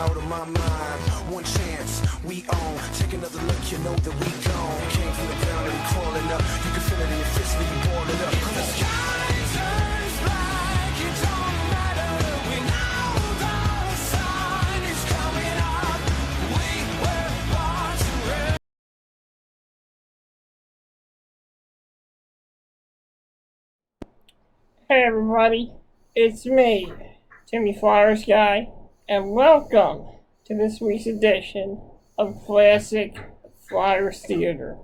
out of my mind. One chance, we own. Take another look, you know that we gone. Came from the ground and we crawling up. You can feel it in your fist when you ball it up. Come on. The sky turns black, it don't matter. We know the sun is coming up. We were born to run. Hey everybody, it's me, Timmy Flyersguy, and welcome to this week's edition of Classic Flyers Theater.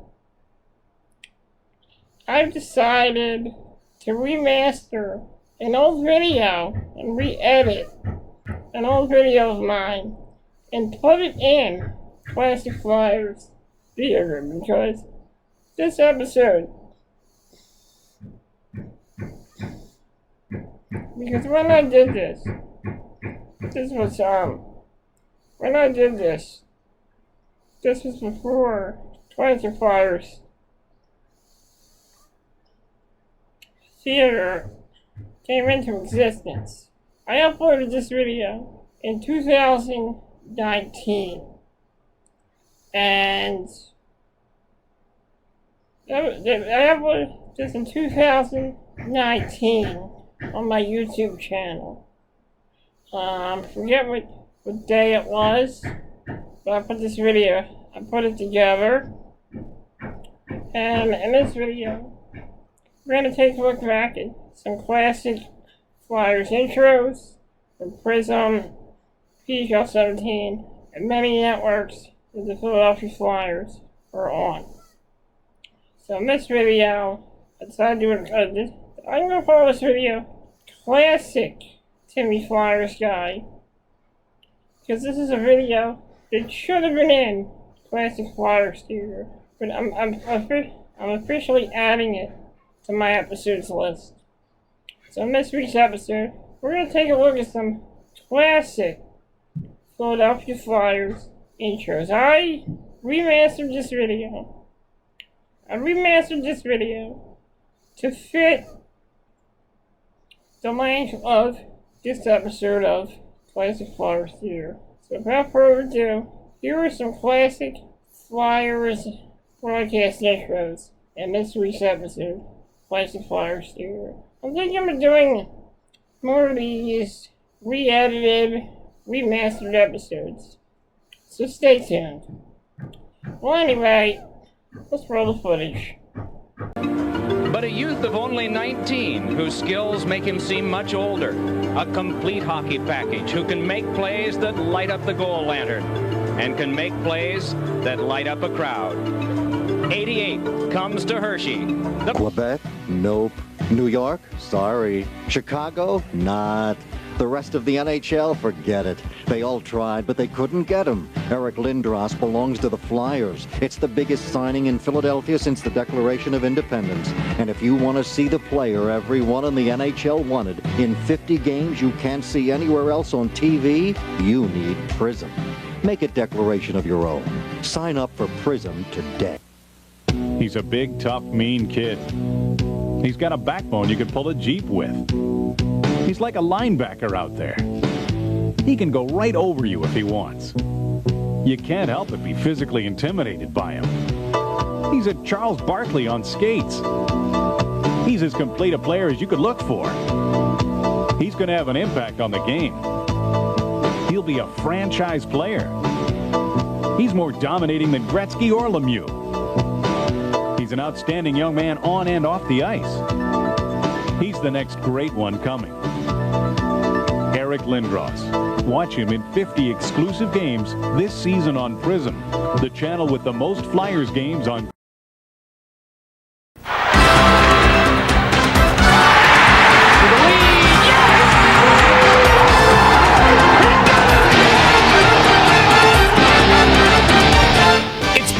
I've decided to remaster an old video and re-edit an old video of mine and put it in Classic Flyers Theater because this episode, because when I did this was before Classic Flyers Theater came into existence. I uploaded this video in 2019, and I uploaded this in 2019 on my YouTube channel. Forget what day it was, but I put this video, I put it together, and in this video, we're going to take a look back at some classic Flyers intros from Prism, PHL 17, and many networks that the Philadelphia Flyers are on. So in this video, I decided to do I'm going to call this video Classic Timmy Flyersguy, because this is a video that should have been in Classic Flyers Theater, but I'm officially adding it to my episodes list. So in this week's episode, we're going to take a look at some classic Philadelphia Flyers intros. I remastered this video to fit the length of this episode of Classic Flyers Theater. So without further ado, here are some classic Flyers broadcast intros in this week's episode of Classic Flyers Theater. I'm thinking of doing more of these re-edited, remastered episodes. So stay tuned. Well, anyway, let's roll the footage. But a youth of only 19 whose skills make him seem much older. A complete hockey package who can make plays that light up the goal lantern and can make plays that light up a crowd. 88 comes to Hershey. Quebec? Nope. New York? Sorry. Chicago? Not. The rest of the NHL? Forget it. They all tried, but they couldn't get him. Eric Lindros belongs to the Flyers. It's the biggest signing in Philadelphia since the Declaration of Independence. And if you want to see the player everyone in the NHL wanted in 50 games you can't see anywhere else on TV, you need Prism. Make a declaration of your own. Sign up for Prism today. He's a big, tough, mean kid. He's got a backbone you could pull a Jeep with. He's like a linebacker out there. He can go right over you if he wants. You can't help but be physically intimidated by him. He's a Charles Barkley on skates. He's as complete a player as you could look for. He's going to have an impact on the game. He'll be a franchise player. He's more dominating than Gretzky or Lemieux. He's an outstanding young man on and off the ice. He's the next great one coming. Eric Lindros. Watch him in 50 exclusive games this season on Prism, the channel with the most Flyers games on.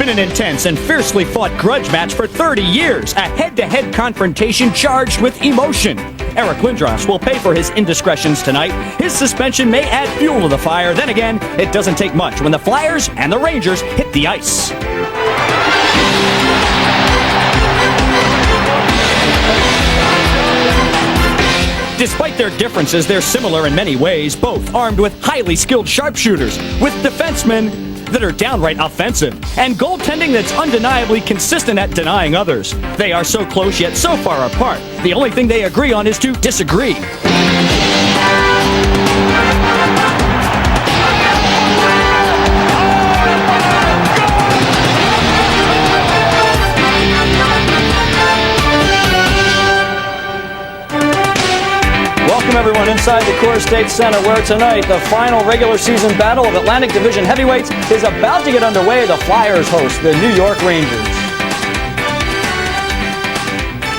An intense and fiercely fought grudge match for 30 years, a head-to-head confrontation charged with emotion. Eric Lindros will pay for his indiscretions tonight. His suspension may add fuel to the fire. Then again, it doesn't take much when the Flyers and the Rangers hit the ice. Despite their differences, they're similar in many ways, both armed with highly skilled sharpshooters, with defensemen that are downright offensive, and goaltending that's undeniably consistent at denying others. They are so close yet so far apart. The only thing they agree on is to disagree. Welcome everyone inside the Coors State Center, where tonight the final regular season battle of Atlantic Division heavyweights is about to get underway. The Flyers host the New York Rangers.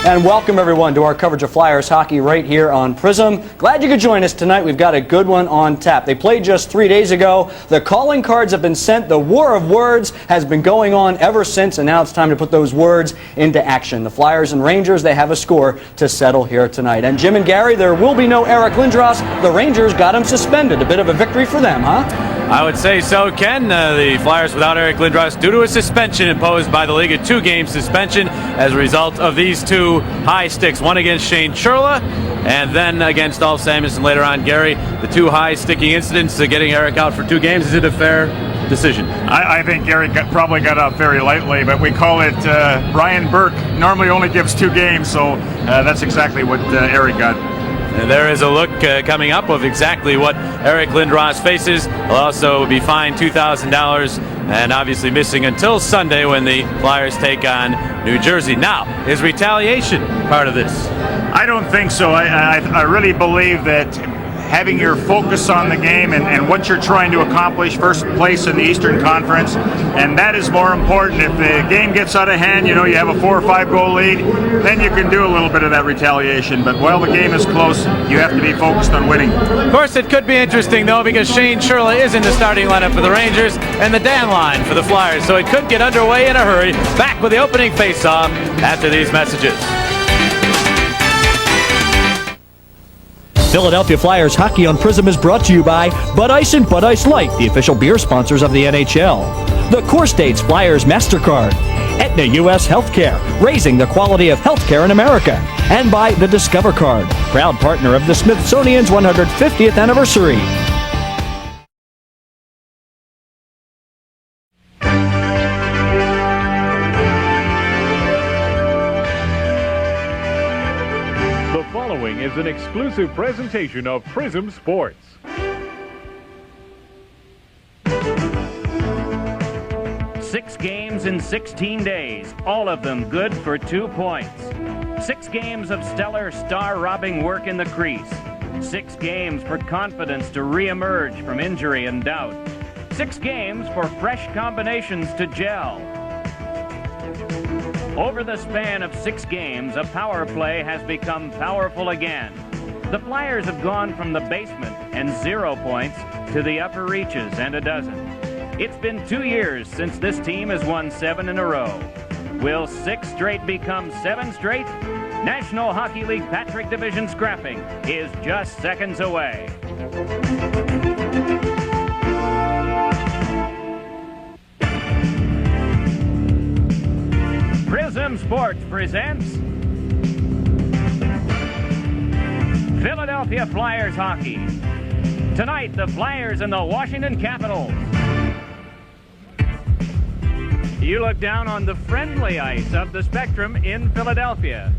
And welcome everyone to our coverage of Flyers hockey right here on Prism. Glad you could join us tonight. We've got a good one on tap. They played just 3 days ago. The calling cards have been sent. The war of words has been going on ever since, and now it's time to put those words into action. The Flyers and Rangers, they have a score to settle here tonight. And Jim and Gary, there will be no Eric Lindros. The Rangers got him suspended. A bit of a victory for them, huh? I would say so, Ken. The Flyers without Eric Lindros due to a suspension imposed by the league, a 2-game suspension as a result of these two high sticks, one against Shane Churla and then against Ulf Samuelsson later on. Gary, the two high sticking incidents getting Eric out for 2 games, is it a fair decision? I think Eric probably got out very lightly, but we call it Brian Burke normally only gives 2 games, so that's exactly what Eric got. And there is a look coming up of exactly what Eric Lindros faces. He'll also be fined $2,000 and obviously missing until Sunday when the Flyers take on New Jersey. Now, is retaliation part of this? I don't think so. I really believe that having your focus on the game and what you're trying to accomplish, first place in the Eastern Conference, and that is more important. If the game gets out of hand, you have a 4 or 5 goal lead, then you can do a little bit of that retaliation. But while the game is close, you have to be focused on winning. Of course, it could be interesting, though, because Shane Churla is in the starting lineup for the Rangers and the Dan line for the Flyers, so it could get underway in a hurry. Back with the opening face-off after these messages. Philadelphia Flyers hockey on Prism is brought to you by Bud Ice and Bud Ice Light, the official beer sponsors of the NHL. The Coors State's Flyers MasterCard. Aetna U.S. Healthcare, raising the quality of healthcare in America. And by the Discover Card, proud partner of the Smithsonian's 150th anniversary. Is an exclusive presentation of Prism Sports. 6 games in 16 days, all of them good for 2 points. 6 games of stellar star-robbing work in the crease. 6 games for confidence to re-emerge from injury and doubt. 6 games for fresh combinations to gel. Over the span of 6 games, a power play has become powerful again. The Flyers have gone from the basement and 0 points to the upper reaches and a dozen. It's been 2 years since this team has won 7 in a row. Will 6 straight become 7 straight? National Hockey League Patrick Division scrapping is just seconds away. Prism Sports presents Philadelphia Flyers hockey. Tonight, the Flyers and the Washington Capitals. You look down on the friendly ice of the Spectrum in Philadelphia,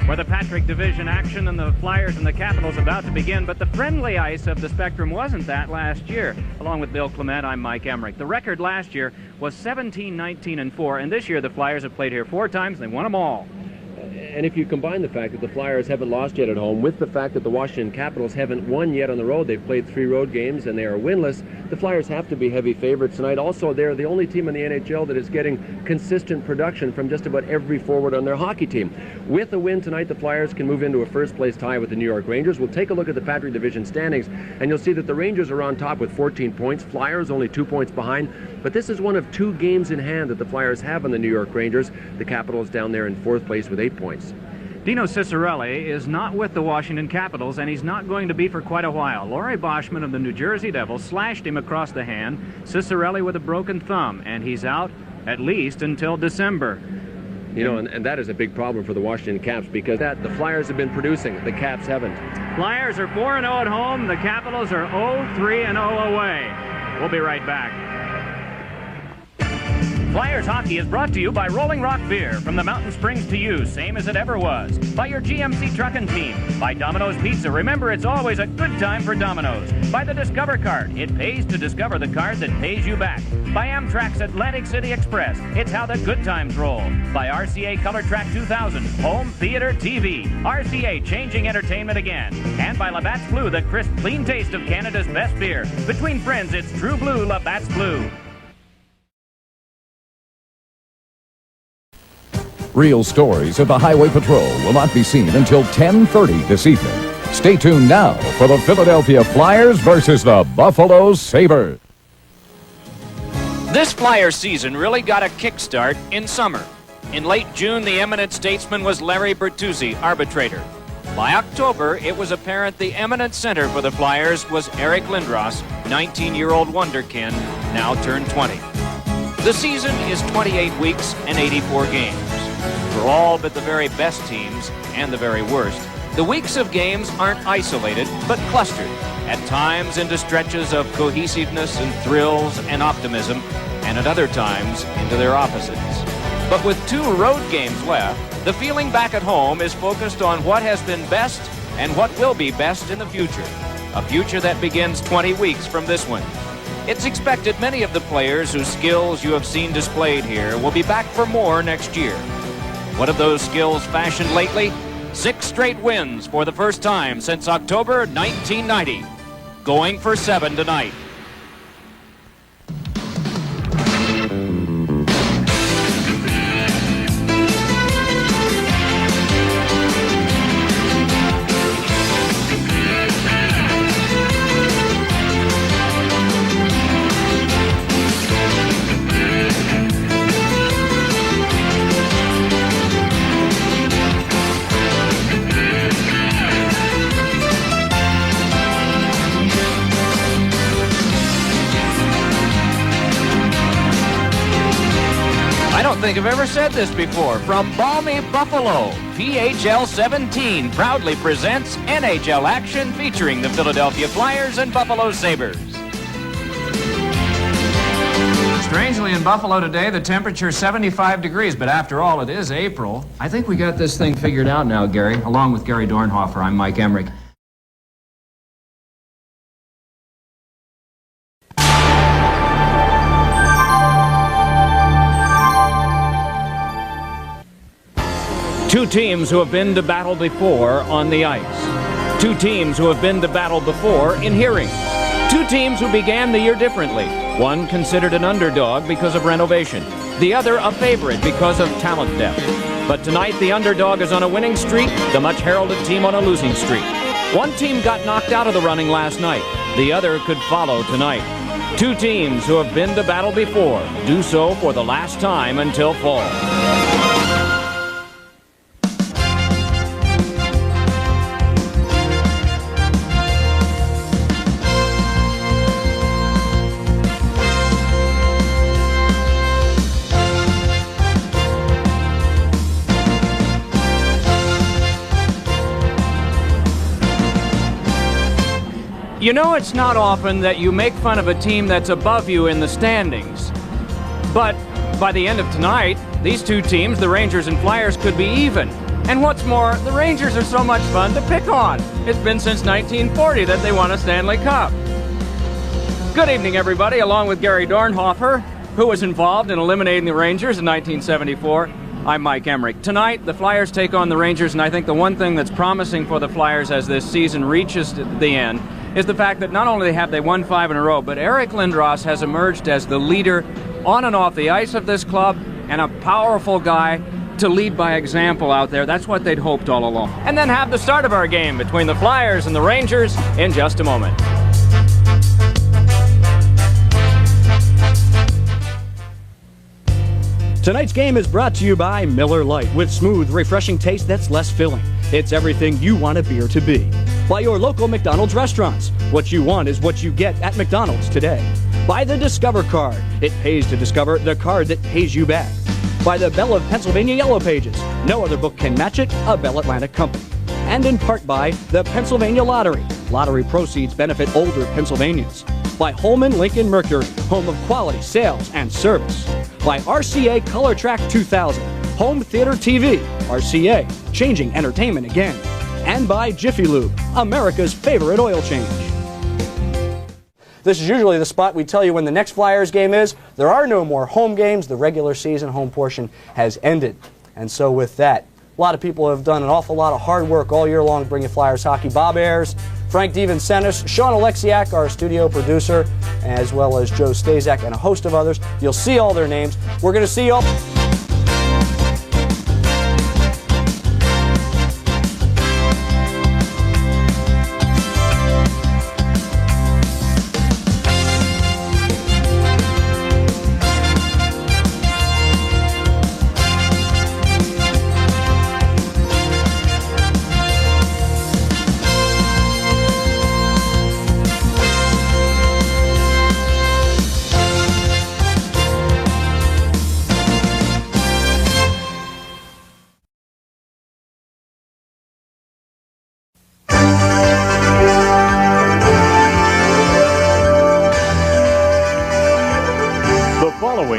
where the Patrick Division action and the Flyers and the Capitals about to begin, but the friendly ice of the Spectrum wasn't that last year. Along with Bill Clement, I'm Mike Emmerich. The record last year was 17-19-4, and this year the Flyers have played here 4 times and they won them all. And if you combine the fact that the Flyers haven't lost yet at home with the fact that the Washington Capitals haven't won yet on the road, they've played 3 road games and they are winless, the Flyers have to be heavy favorites tonight. Also, they're the only team in the NHL that is getting consistent production from just about every forward on their hockey team. With a win tonight, the Flyers can move into a first-place tie with the New York Rangers. We'll take a look at the Patrick Division standings, and you'll see that the Rangers are on top with 14 points. Flyers only 2 points behind, but this is one of 2 games in hand that the Flyers have on the New York Rangers. The Capitals down there in 4th place with 8 points. Dino Ciccarelli is not with the Washington Capitals, and he's not going to be for quite a while. Laurie Boschman of the New Jersey Devils slashed him across the hand. Ciccarelli with a broken thumb, and he's out at least until December. You know, and that is a big problem for the Washington Caps because the Flyers have been producing, the Caps haven't. Flyers are 4-0 at home. The Capitals are 0-3-0 away. We'll be right back. Flyers hockey is brought to you by Rolling Rock Beer. From the mountain springs to you, same as it ever was. By your GMC trucking team. By Domino's Pizza. Remember, it's always a good time for Domino's. By the Discover card. It pays to discover the card that pays you back. By Amtrak's Atlantic City Express. It's how the good times roll. By RCA Color Track 2000. Home Theater TV. RCA changing entertainment again. And by Labatt's Blue, the crisp, clean taste of Canada's best beer. Between friends, it's True Blue Labatt's Blue. Real stories of the Highway Patrol will not be seen until 10:30 this evening. Stay tuned now for the Philadelphia Flyers versus the Buffalo Sabres. This Flyers season really got a kickstart in summer. In late June, the eminent statesman was Larry Bertuzzi, arbitrator. By October, it was apparent the eminent center for the Flyers was Eric Lindros, 19-year-old wonderkin, now turned 20. The season is 28 weeks and 84 games. For all but the very best teams and the very worst, the weeks of games aren't isolated, but clustered, at times into stretches of cohesiveness and thrills and optimism, and at other times into their opposites. But with 2 road games left, the feeling back at home is focused on what has been best and what will be best in the future. A future that begins 20 weeks from this one. It's expected many of the players whose skills you have seen displayed here will be back for more next year. What have those skills fashioned lately? 6 straight wins for the first time since October 1990. Going for 7 tonight. I don't think I've ever said this before. From balmy Buffalo, PHL 17 proudly presents NHL action featuring the Philadelphia Flyers and Buffalo Sabres. Strangely, in Buffalo today, the temperature is 75 degrees, but after all, it is April. I think we got this thing figured out now, Gary. Along with Gary Dornhofer, I'm Mike Emmerich. Two teams who have been to battle before on the ice. Two teams who have been to battle before in hearings. Two teams who began the year differently. One considered an underdog because of renovation. The other a favorite because of talent depth. But tonight the underdog is on a winning streak, the much heralded team on a losing streak. One team got knocked out of the running last night. The other could follow tonight. Two teams who have been to battle before do so for the last time until fall. You know, it's not often that you make fun of a team that's above you in the standings. But by the end of tonight, these two teams, the Rangers and Flyers, could be even. And what's more, the Rangers are so much fun to pick on. It's been since 1940 that they won a Stanley Cup. Good evening, everybody. Along with Gary Dornhofer, who was involved in eliminating the Rangers in 1974, I'm Mike Emmerich. Tonight, the Flyers take on the Rangers, and I think the one thing that's promising for the Flyers as this season reaches the end is the fact that not only have they won 5 in a row, but Eric Lindros has emerged as the leader on and off the ice of this club and a powerful guy to lead by example out there. That's what they'd hoped all along. And then have the start of our game between the Flyers and the Rangers in just a moment. Tonight's game is brought to you by Miller Lite, with smooth, refreshing taste that's less filling. It's everything you want a beer to be. By your local McDonald's restaurants. What you want is what you get at McDonald's today. By the Discover card. It pays to discover the card that pays you back. by the Bell of Pennsylvania Yellow Pages. No other book can match it, a Bell Atlantic company. And in part by the Pennsylvania Lottery. Lottery proceeds benefit older Pennsylvanians. By Holman Lincoln Mercury, home of quality sales and service. By RCA Color Track 2000, home theater TV. RCA, changing entertainment again. And by Jiffy Lube, America's favorite oil change. This is usually the spot we tell you when the next Flyers game is. There are no more home games. The regular season home portion has ended. And so with that, a lot of people have done an awful lot of hard work all year long bringing Flyers hockey. Bob Ayers, Frank DeVincentis, Sean Alexiak, our studio producer, as well as Joe Stazak and a host of others. You'll see all their names. We're going to see all...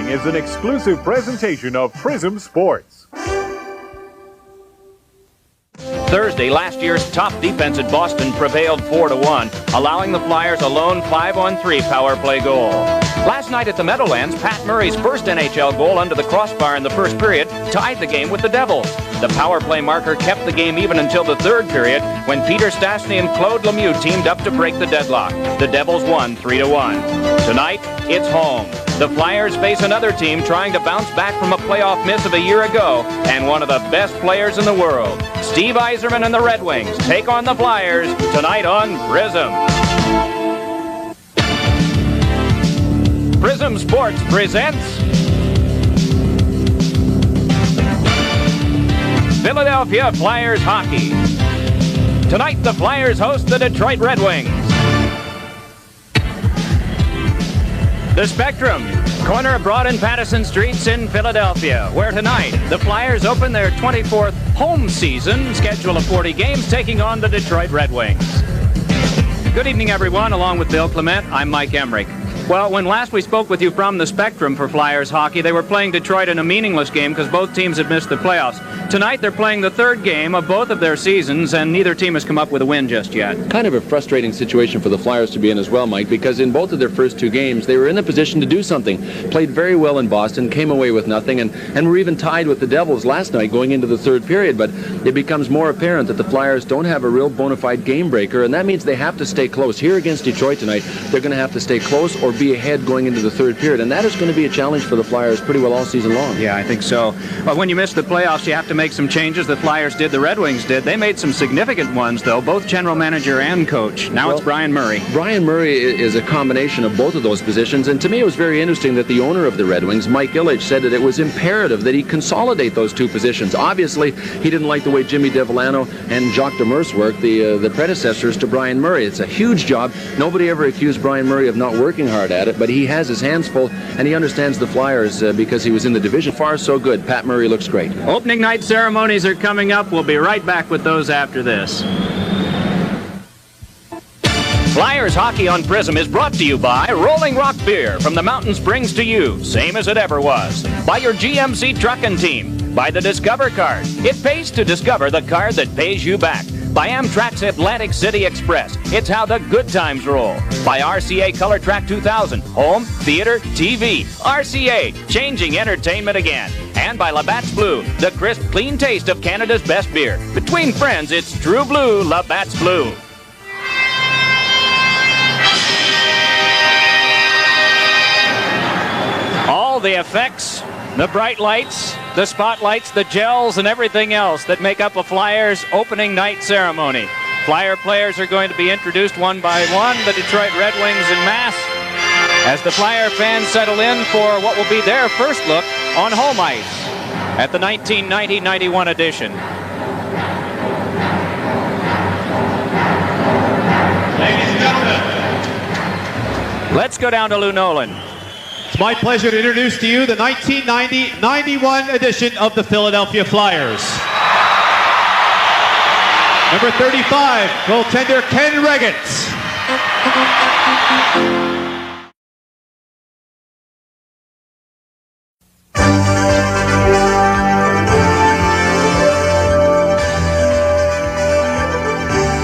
Is an exclusive presentation of Prism Sports. Thursday, last year's top defense at Boston prevailed 4-1, allowing the Flyers a lone 5-on-3 power play goal. Last night at the Meadowlands, Pat Murray's first NHL goal under the crossbar in the first period tied the game with the Devils. The power play marker kept the game even until the third period when Peter Stastny and Claude Lemieux teamed up to break the deadlock. The Devils won 3-1. Tonight, it's home. The Flyers face another team trying to bounce back from a playoff miss of a year ago and one of the best players in the world. Steve Yzerman and the Red Wings take on the Flyers tonight on Prism. Prism Sports presents Philadelphia Flyers hockey. Tonight, the Flyers host the Detroit Red Wings. The Spectrum, corner of Broad and Patterson Streets in Philadelphia, where tonight the Flyers open their 24th home season, schedule of 40 games, taking on the Detroit Red Wings. Good evening, everyone. Along with Bill Clement, I'm Mike Emmerich. Well, when last we spoke with you from the Spectrum for Flyers hockey, they were playing Detroit in a meaningless game because both teams had missed the playoffs. Tonight, they're playing the third game of both of their seasons, and neither team has come up with a win just yet. Kind of a frustrating situation for the Flyers to be in as well, Mike, because in both of their first two games, they were in a position to do something. Played very well in Boston, came away with nothing, and were even tied with the Devils last night going into the third period. But it becomes more apparent that the Flyers don't have a real bona fide game breaker, and that means they have to stay close. Here against Detroit tonight, they're going to have to stay close or be ahead going into the third period, and that is going to be a challenge for the Flyers pretty well all season long. Yeah, I think so. But when you miss the playoffs, you have to make some changes. The Flyers did, the Red Wings did. They made some significant ones, though, both general manager and coach. Now it's Brian Murray. Brian Murray is a combination of both of those positions, and to me it was very interesting that the owner of the Red Wings, Mike Ilitch, said that it was imperative that he consolidate those two positions. Obviously, he didn't like the way Jimmy Devellano and Jacques Demers worked, the predecessors to Brian Murray. It's a huge job. Nobody ever accused Brian Murray of not working hard at it, but he has his hands full, and he understands the Flyers because he was in the division. Far so good. Pat Murray looks great. Opening night ceremonies are coming up. We'll be right back with those after this. Flyers Hockey on Prism is brought to you by Rolling Rock Beer, from the mountain springs to you, same as it ever was. By your GMC trucking team. By the Discover card. It pays to discover the card that pays you back. By Amtrak's Atlantic City Express. It's how the good times roll. By RCA Color Track 2000. Home, theater, TV. RCA, changing entertainment again. And by Labatt's Blue, the crisp, clean taste of Canada's best beer. Between friends, it's true blue Labatt's Blue. All the effects, the bright lights, the spotlights, the gels, and everything else that make up a Flyers opening night ceremony. Flyer players are going to be introduced one by one, the Detroit Red Wings en masse, as the Flyer fans settle in for what will be their first look on home ice at the 1990-91 edition. Ladies and gentlemen, let's go down to Lou Nolan. It's my pleasure to introduce to you the 1990-91 edition of the Philadelphia Flyers. Number 35, goaltender Ken Reggett.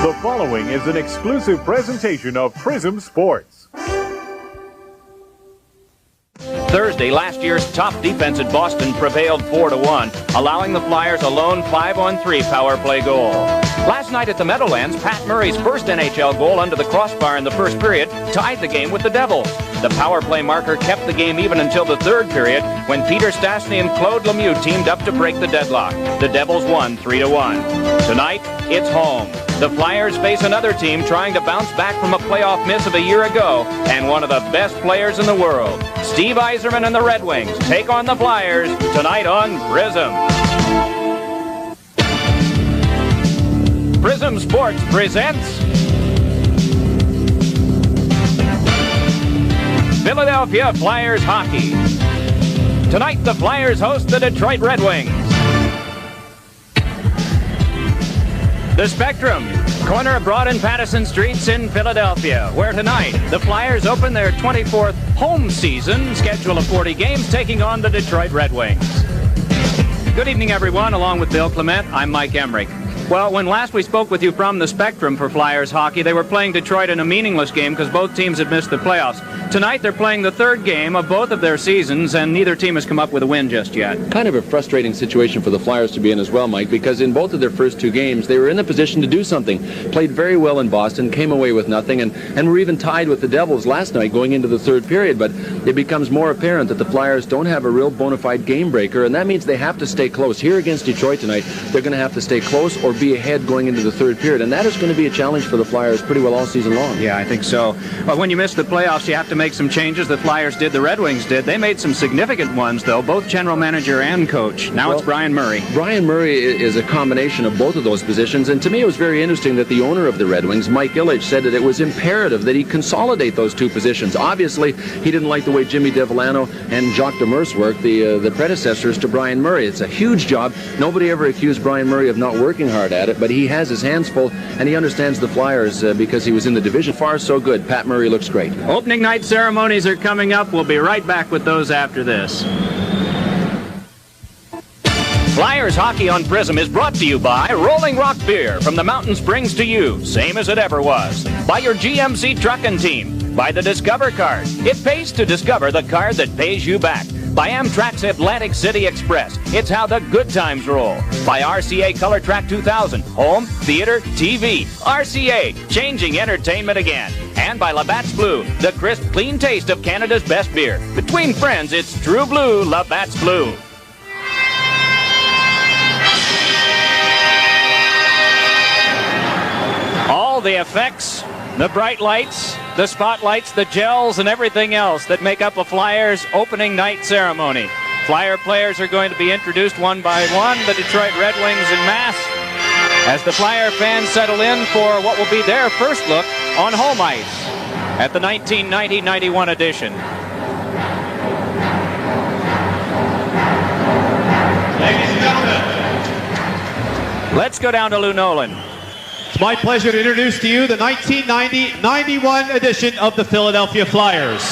The following is an exclusive presentation of Prism Sports. Thursday, last year's top defense at Boston prevailed 4-1, allowing the Flyers a lone 5-on-3 power play goal. Last night at the Meadowlands, Pat Murray's first NHL goal under the crossbar in the first period tied the game with the Devils. The power play marker kept the game even until the third period, when Peter Stastny and Claude Lemieux teamed up to break the deadlock. The Devils won 3-1. Tonight, it's home. The Flyers face another team trying to bounce back from a playoff miss of a year ago, and one of the best players in the world. Steve Yzerman and the Red Wings take on the Flyers tonight on Prism. Prism Sports presents Philadelphia Flyers hockey. Tonight, the Flyers host the Detroit Red Wings. The Spectrum, corner of Broad and Patterson Streets in Philadelphia, where tonight the Flyers open their 24th home season, schedule of 40 games, taking on the Detroit Red Wings. Good evening, everyone. Along with Bill Clement, I'm Mike Emmerich. Well, when last we spoke with you from the Spectrum for Flyers hockey, they were playing Detroit in a meaningless game because both teams had missed the playoffs. Tonight, they're playing the third game of both of their seasons, and neither team has come up with a win just yet. Kind of a frustrating situation for the Flyers to be in as well, Mike, because in both of their first two games, they were in a position to do something. Played very well in Boston, came away with nothing, and were even tied with the Devils last night going into the third period. But it becomes more apparent that the Flyers don't have a real bona fide game breaker, and that means they have to stay close. Here against Detroit tonight, they're going to have to stay close or be ahead going into the third period, and that is going to be a challenge for the Flyers pretty well all season long. Yeah, I think so. But when you miss the playoffs, you have to make some changes. The Flyers did, the Red Wings did. They made some significant ones, though, both general manager and coach. Now it's Brian Murray. Brian Murray is a combination of both of those positions, and to me it was very interesting that the owner of the Red Wings, Mike Ilitch, said that it was imperative that he consolidate those two positions. Obviously, he didn't like the way Jimmy Devellano and Jacques Demers worked, the predecessors to Brian Murray. It's a huge job. Nobody ever accused Brian Murray of not working hard at it, but he has his hands full, and he understands the Flyers because he was in the division. Far so good. Pat Murray looks great. Opening night ceremonies are coming up. We'll be right back with those after this. Flyers Hockey on Prism is brought to you by Rolling Rock Beer, from the Mountain Springs to you, same as it ever was. By your GMC Truckin' Team. By the Discover Card. It pays to discover the card that pays you back. By Amtrak's Atlantic City Express. It's how the good times roll. By RCA Color Track 2000. Home, theater, TV. RCA, changing entertainment again. And by Labatt's Blue, the crisp, clean taste of Canada's best beer. Between friends, it's true blue, Labatt's Blue. All the effects, the bright lights, the spotlights, the gels, and everything else that make up a Flyers opening night ceremony. Flyer players are going to be introduced one by one, the Detroit Red Wings en masse, as the Flyer fans settle in for what will be their first look on home ice at the 1990-91 edition. Ladies and gentlemen, let's go down to Lou Nolan. it's my pleasure to introduce to you the 1990-91 edition of the Philadelphia Flyers.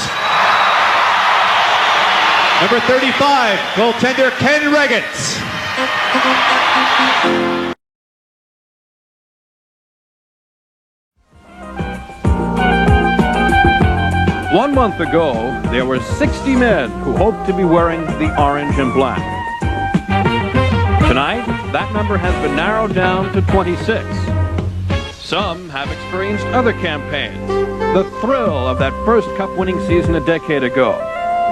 Number 35, goaltender Ken Reggett. 1 month ago, there were 60 men who hoped to be wearing the orange and black. Tonight, that number has been narrowed down to 26. Some have experienced other campaigns, the thrill of that first cup-winning season a decade ago,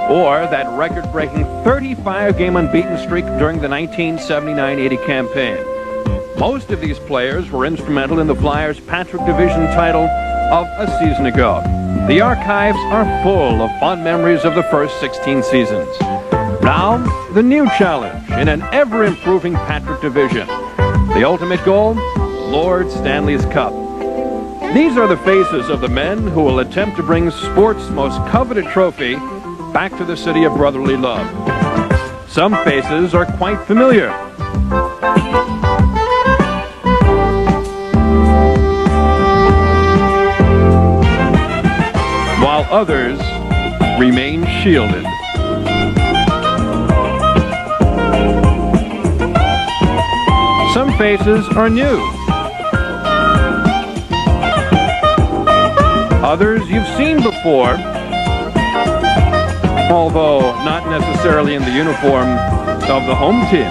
or that record-breaking 35-game unbeaten streak during the 1979-80 campaign. Most of these players were instrumental in the Flyers' Patrick Division title of a season ago. The archives are full of fond memories of the first 16 seasons. Now, the new challenge in an ever-improving Patrick Division. The ultimate goal? Lord Stanley's Cup. These are the faces of the men who will attempt to bring sports' most coveted trophy back to the city of brotherly love. Some faces are quite familiar. While others remain shielded. Some faces are new. Others you've seen before, although not necessarily in the uniform of the home team.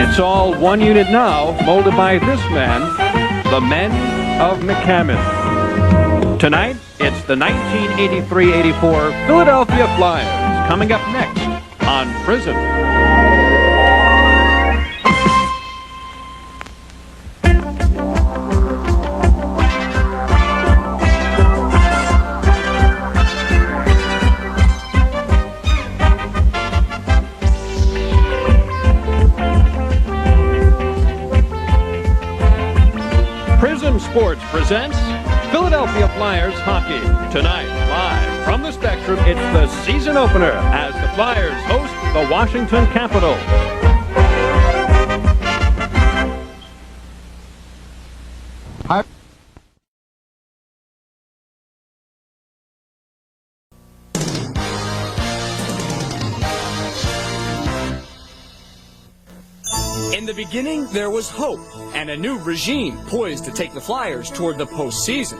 It's all one unit now, molded by this man, the men of McCammon. Tonight, it's the 1983-84 Philadelphia Flyers, coming up next on Prism. Prism Sports presents Philadelphia Flyers hockey. Tonight, live from the Spectrum, it's the season opener as the Flyers host the Washington Capitals. In the beginning, there was hope and a new regime poised to take the Flyers toward the postseason.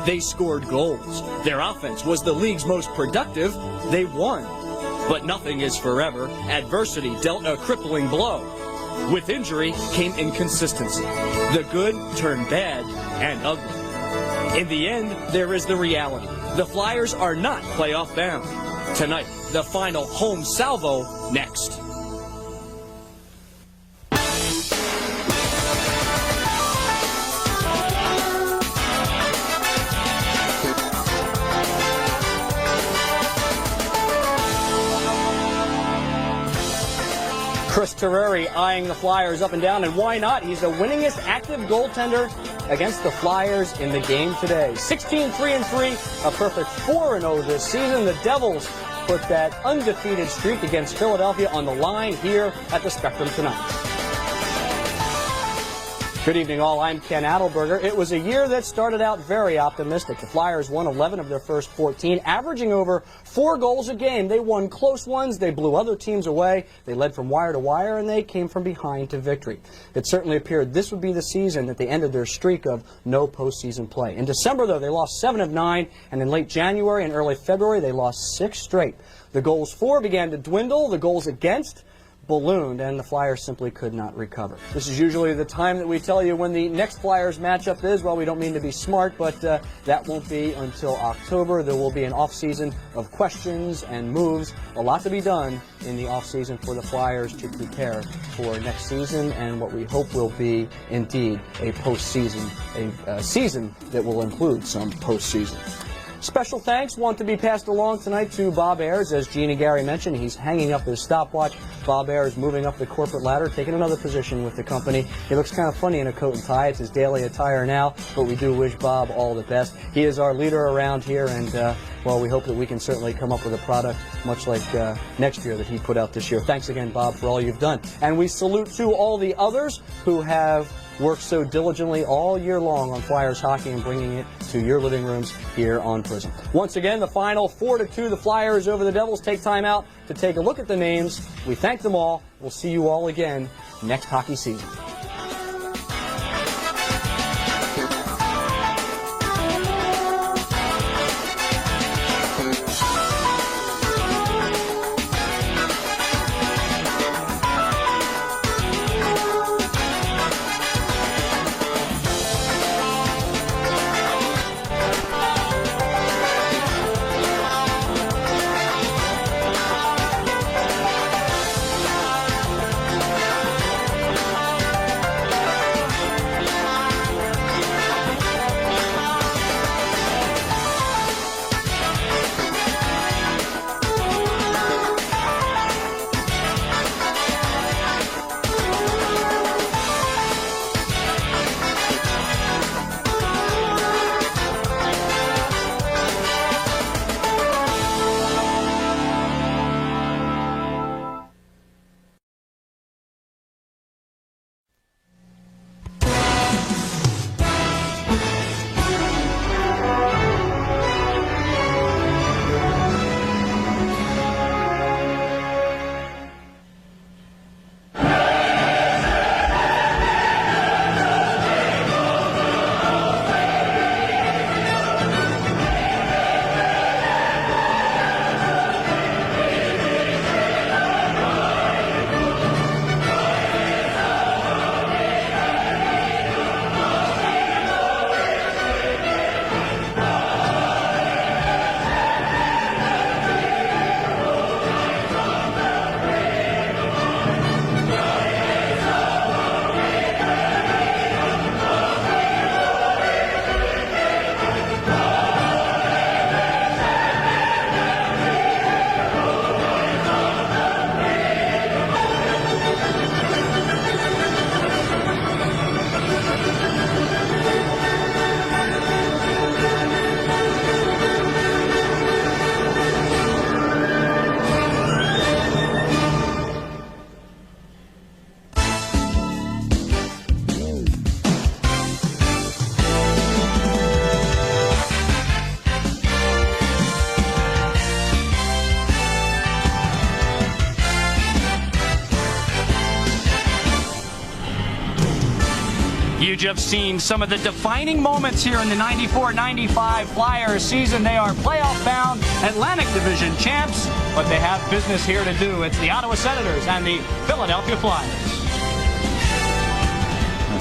They scored goals. Their offense was the league's most productive. They won. But nothing is forever. Adversity dealt a crippling blow. With injury came inconsistency. The good turned bad and ugly. In the end, there is the reality. The Flyers are not playoff bound. Tonight, the final home salvo next. Chris Terreri eyeing the Flyers up and down, and why not? He's the winningest active goaltender against the Flyers in the game today. 16-3-3, a perfect 4-0 this season. The Devils put that undefeated streak against Philadelphia on the line here at the Spectrum tonight. Good evening, all. I'm Ken Adelberger. It was a year that started out very optimistic. The Flyers won 11 of their first 14, averaging over 4 goals a game. They won close ones. They blew other teams away. They led from wire to wire, and they came from behind to victory. It certainly appeared this would be the season that they ended their streak of no postseason play. In December, though, they lost 7 of 9, and in late January and early February, they lost 6 straight. The goals for began to dwindle. The goals against ballooned, and the Flyers simply could not recover. This is usually the time that we tell you when the next Flyers matchup is. Well, we don't mean to be smart, but that won't be until October. There will be an off-season of questions and moves. A lot to be done in the off-season for the Flyers to prepare for next season and what we hope will be indeed a postseason, a season that will include some postseason. Special thanks want to be passed along tonight to Bob Ayers. As Jeannie Gary mentioned, he's hanging up his stopwatch. Bob Ayers moving up the corporate ladder, taking another position with the company. He looks kind of funny in a coat and tie. It's his daily attire now, but we do wish Bob all the best. He is our leader around here, and well, we hope that we can certainly come up with a product much like next year that he put out this year. Thanks again, Bob, for all you've done. And we salute to all the others who have worked so diligently all year long on Flyers hockey and bringing it to your living rooms here on Prism. Once again, the final 4-2, the Flyers over the Devils. Take time out to take a look at the names. We thank them all. We'll see you all again next hockey season. You just seen some of the defining moments here in the 94-95 Flyers season. They are playoff-bound Atlantic Division champs, but they have business here to do. It's the Ottawa Senators and the Philadelphia Flyers.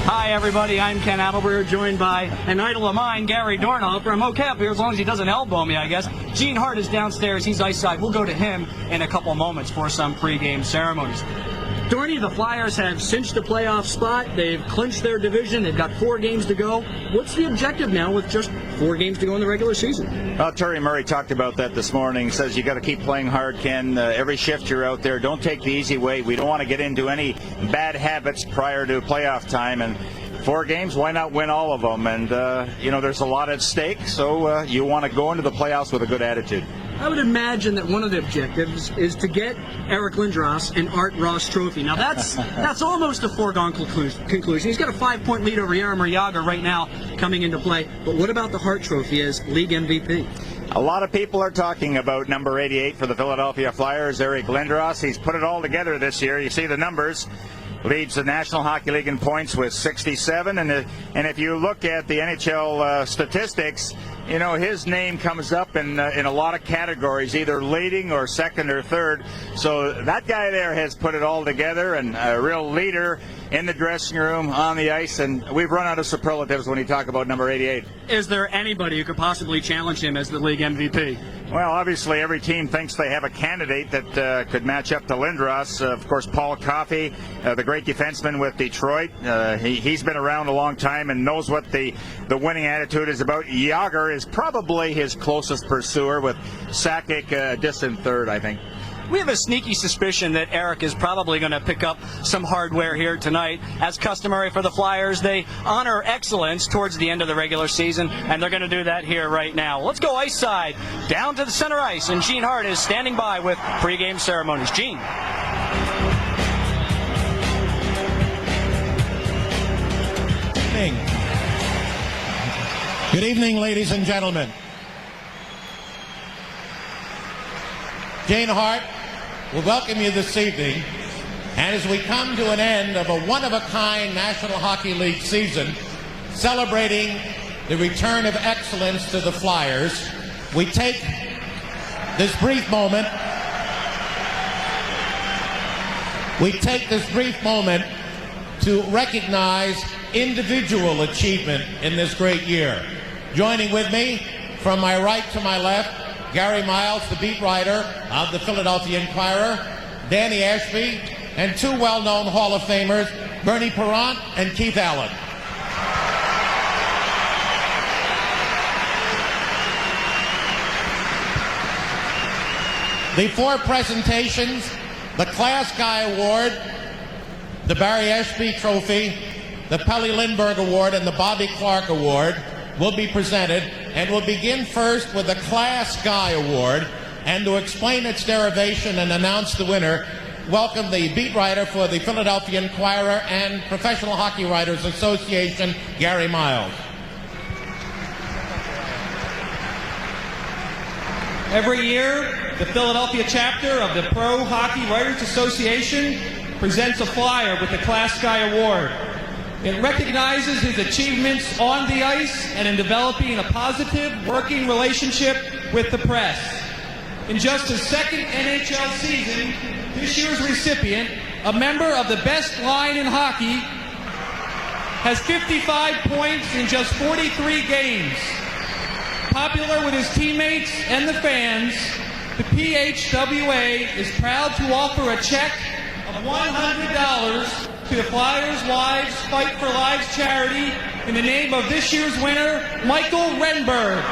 Hi, everybody. I'm Ken Adelberg, joined by an idol of mine, Gary Dornhofer. I'm okay up here as long as he doesn't elbow me, I guess. Gene Hart is downstairs. He's ice side. We'll go to him in a couple moments for some pregame ceremonies. Dorney, the Flyers have cinched a playoff spot. They've clinched their division. They've got 4 games to go. What's the objective now with just 4 games to go in the regular season? Well, Terry Murray talked about that this morning. He says you got to keep playing hard, Ken. Every shift you're out there, don't take the easy way. We don't want to get into any bad habits prior to playoff time. And 4 games, why not win all of them? And, there's a lot at stake, so you want to go into the playoffs with a good attitude. I would imagine that one of the objectives is to get Eric Lindros an Art Ross trophy. Now, that's almost a foregone conclusion. He's got a 5-point lead over Jaromir Jagr right now coming into play. But what about the Hart Trophy as league MVP? A lot of people are talking about number 88 for the Philadelphia Flyers, Eric Lindros. He's put it all together this year. You see the numbers. Leads the National Hockey League in points with 67. And if you look at the NHL statistics, his name comes up in a lot of categories, either leading or second or third. So that guy there has put it all together, and a real leader in the dressing room, on the ice, and we've run out of superlatives when you talk about number 88. Is there anybody who could possibly challenge him as the league MVP? Well, obviously every team thinks they have a candidate that could match up to Lindros. Of course, Paul Coffey, the great defenseman with Detroit. He's been around a long time and knows what the winning attitude is about. Jagr is probably his closest pursuer, with Sakic a distant third, I think. We have a sneaky suspicion that Eric is probably going to pick up some hardware here tonight. As customary for the Flyers, they honor excellence towards the end of the regular season, and they're going to do that here right now. Let's go ice side, down to the center ice, and Gene Hart is standing by with pregame ceremonies. Gene. Good evening, ladies and gentlemen. Gene Hart will welcome you this evening, and as we come to an end of a one-of-a-kind National Hockey League season, celebrating the return of excellence to the Flyers, we take this brief moment to recognize individual achievement in this great year. Joining with me, from my right to my left, Gary Miles, the beat writer of the Philadelphia Inquirer, Danny Ashby, and 2 well-known Hall of Famers, Bernie Parent and Keith Allen. The 4 presentations, the Class Guy Award, the Barry Ashby Trophy, the Pelly Lindbergh Award, and the Bobby Clark Award will be presented, and we'll begin first with the Class Guy Award. And to explain its derivation and announce the winner, welcome the beat writer for the Philadelphia Inquirer and Professional Hockey Writers Association, Gary Miles. Every year, the Philadelphia chapter of the Pro Hockey Writers Association presents a flyer with the Class Guy Award. It recognizes his achievements on the ice and in developing a positive working relationship with the press. In just his second NHL season, this year's recipient, a member of the best line in hockey, has 55 points in just 43 games. Popular with his teammates and the fans, the PHWA is proud to offer a check of $100 to the Flyers Wives Fight for Lives charity in the name of this year's winner, Michael Renberg.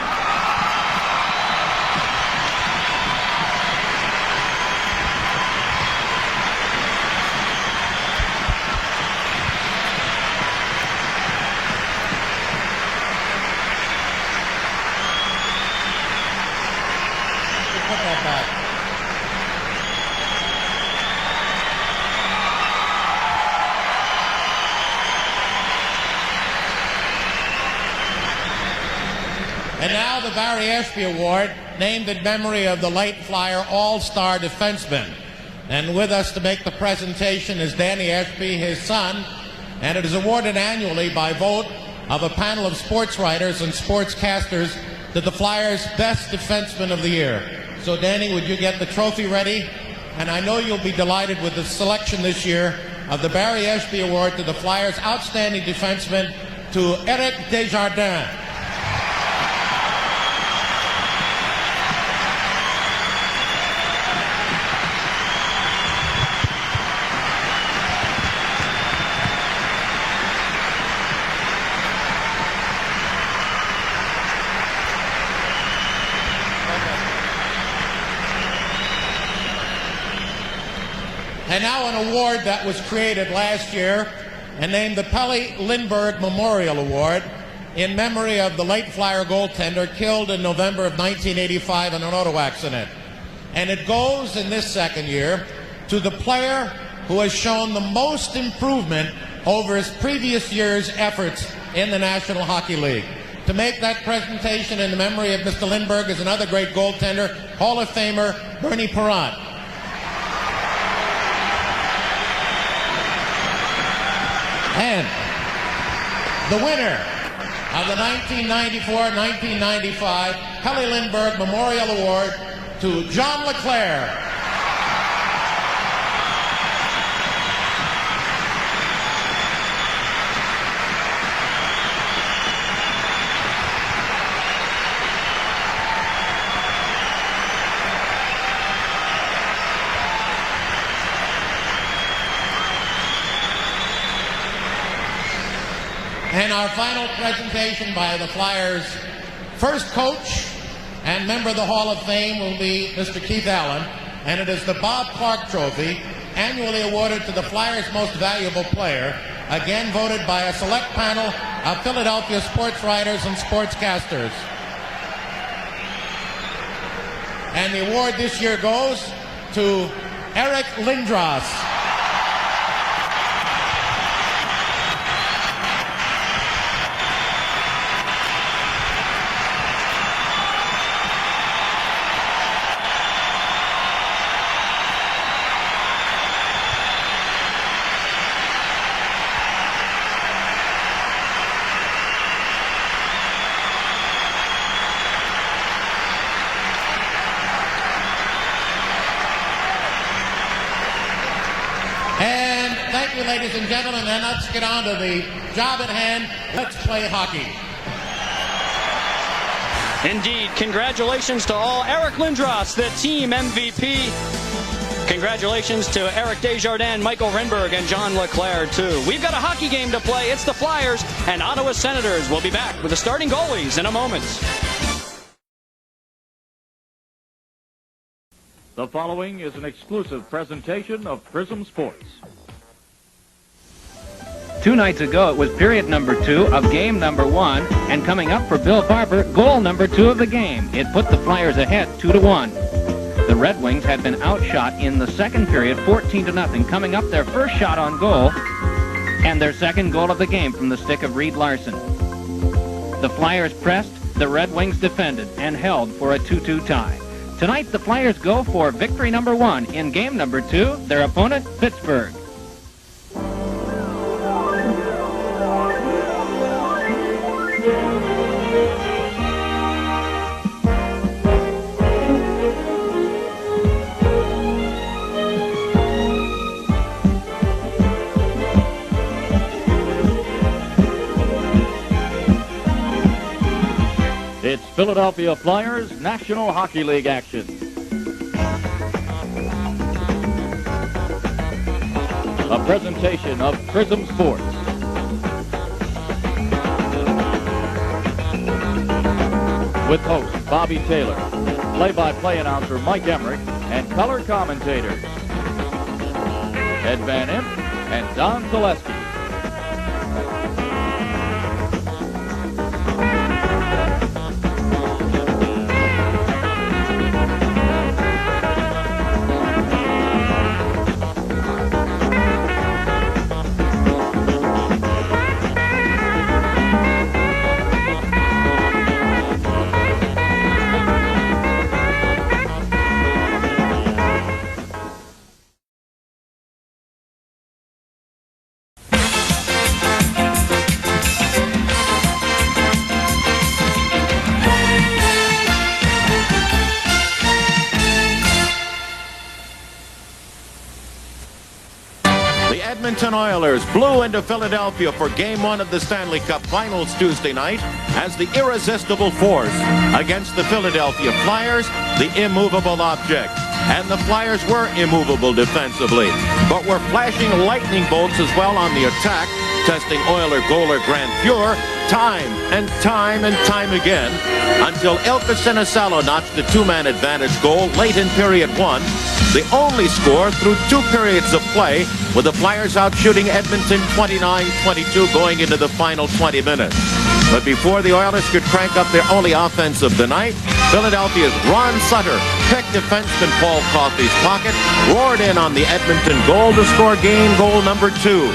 Put that back. And now the Barry Ashby Award, named in memory of the late Flyer all-star defenseman. And with us to make the presentation is Danny Ashby, his son, and it is awarded annually by vote of a panel of sports writers and sportscasters to the Flyers' best defenseman of the year. So, Danny, would you get the trophy ready? And I know you'll be delighted with the selection this year of the Barry Ashby Award to the Flyers' outstanding defenseman, to Eric Desjardins. And now an award that was created last year and named the Pelle Lindbergh Memorial Award in memory of the late Flyer goaltender killed in November of 1985 in an auto accident. And it goes in this second year to the player who has shown the most improvement over his previous year's efforts in the National Hockey League. To make that presentation in the memory of Mr. Lindbergh is another great goaltender, Hall of Famer Bernie Perrant. And the winner of the 1994-1995 Pelle Lindbergh Memorial Award to John LeClair. And our final presentation by the Flyers' first coach and member of the Hall of Fame will be Mr. Keith Allen, and it is the Bob Clark Trophy, annually awarded to the Flyers' most valuable player, again voted by a select panel of Philadelphia sports writers and sportscasters. And the award this year goes to Eric Lindros. Ladies and gentlemen, then let's get on to the job at hand. Let's play hockey. Indeed, congratulations to all. Eric Lindros, the team MVP. Congratulations to Eric Desjardins, Michael Renberg, and John LeClair, too. We've got a hockey game to play. It's the Flyers and Ottawa Senators. We'll be back with the starting goalies in a moment. The following is an exclusive presentation of Prism Sports. 2 nights ago, it was period number 2 of game number 1, and coming up for Bill Barber, goal number 2 of the game. It put the Flyers ahead 2-1. The Red Wings had been outshot in the second period 14-0, coming up their first shot on goal and their second goal of the game from the stick of Reed Larson. The Flyers pressed, the Red Wings defended, and held for a 2-2 tie. Tonight, the Flyers go for victory number 1 in game number 2, their opponent, Pittsburgh. It's Philadelphia Flyers National Hockey League action. A presentation of Prism Sports. With host Bobby Taylor, play-by-play announcer Mike Emmerich, and color commentators Ed Van Imp and Don Zaleski. Edmonton Oilers blew into Philadelphia for Game 1 of the Stanley Cup Finals Tuesday night as the irresistible force against the Philadelphia Flyers, the immovable object. And the Flyers were immovable defensively, but were flashing lightning bolts as well on the attack, testing Oiler goaler Grant Fuhr time and time again until Ilkka Sinisalo notched the two-man advantage goal late in period 1, the only score through 2 periods of play, with the Flyers outshooting Edmonton 29-22 going into the final 20 minutes. But before the Oilers could crank up their only offense of the night, Philadelphia's Ron Sutter picked defenseman Paul Coffey's pocket, roared in on the Edmonton goal to score game goal number 2.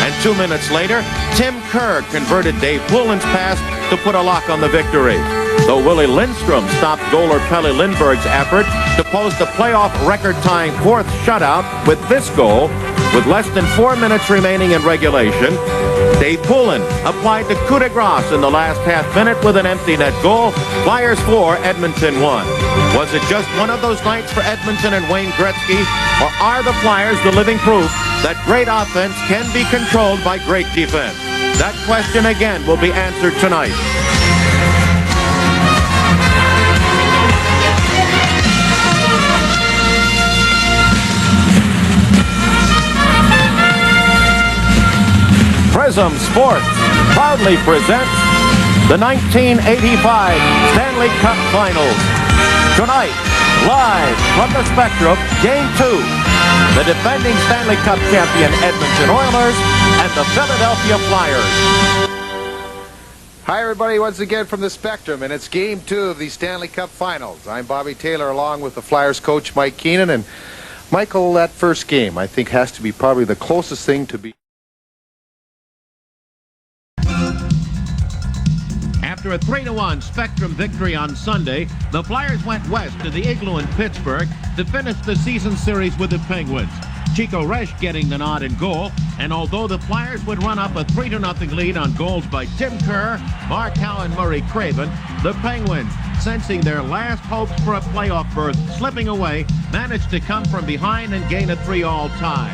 And 2 minutes later, Tim Kerr converted Dave Pullen's pass to put a lock on the victory. Though Willie Lindstrom stopped goaler Pelle Lindberg's effort to post a playoff record-tying 4th shutout with this goal, with less than 4 minutes remaining in regulation, Dave Pullen applied the coup de grace in the last half minute with an empty net goal. Flyers 4, Edmonton 1. Was it just one of those nights for Edmonton and Wayne Gretzky, or are the Flyers the living proof that great offense can be controlled by great defense? That question again will be answered tonight. Prism Sports proudly presents the 1985 Stanley Cup Finals. Tonight, live from the Spectrum, Game 2, the defending Stanley Cup champion Edmonton Oilers and the Philadelphia Flyers. Hi everybody, once again from the Spectrum, and it's Game 2 of the Stanley Cup Finals. I'm Bobby Taylor along with the Flyers coach Mike Keenan, and Michael, that first game I think has to be probably the closest thing to be. After a 3-1 Spectrum victory on Sunday, the Flyers went west to the Igloo in Pittsburgh to finish the season series with the Penguins. Chico Resch getting the nod in goal, and although the Flyers would run up a 3-0 lead on goals by Tim Kerr, Mark Howe, and Murray Craven, the Penguins, sensing their last hopes for a playoff berth slipping away, managed to come from behind and gain a 3-all tie.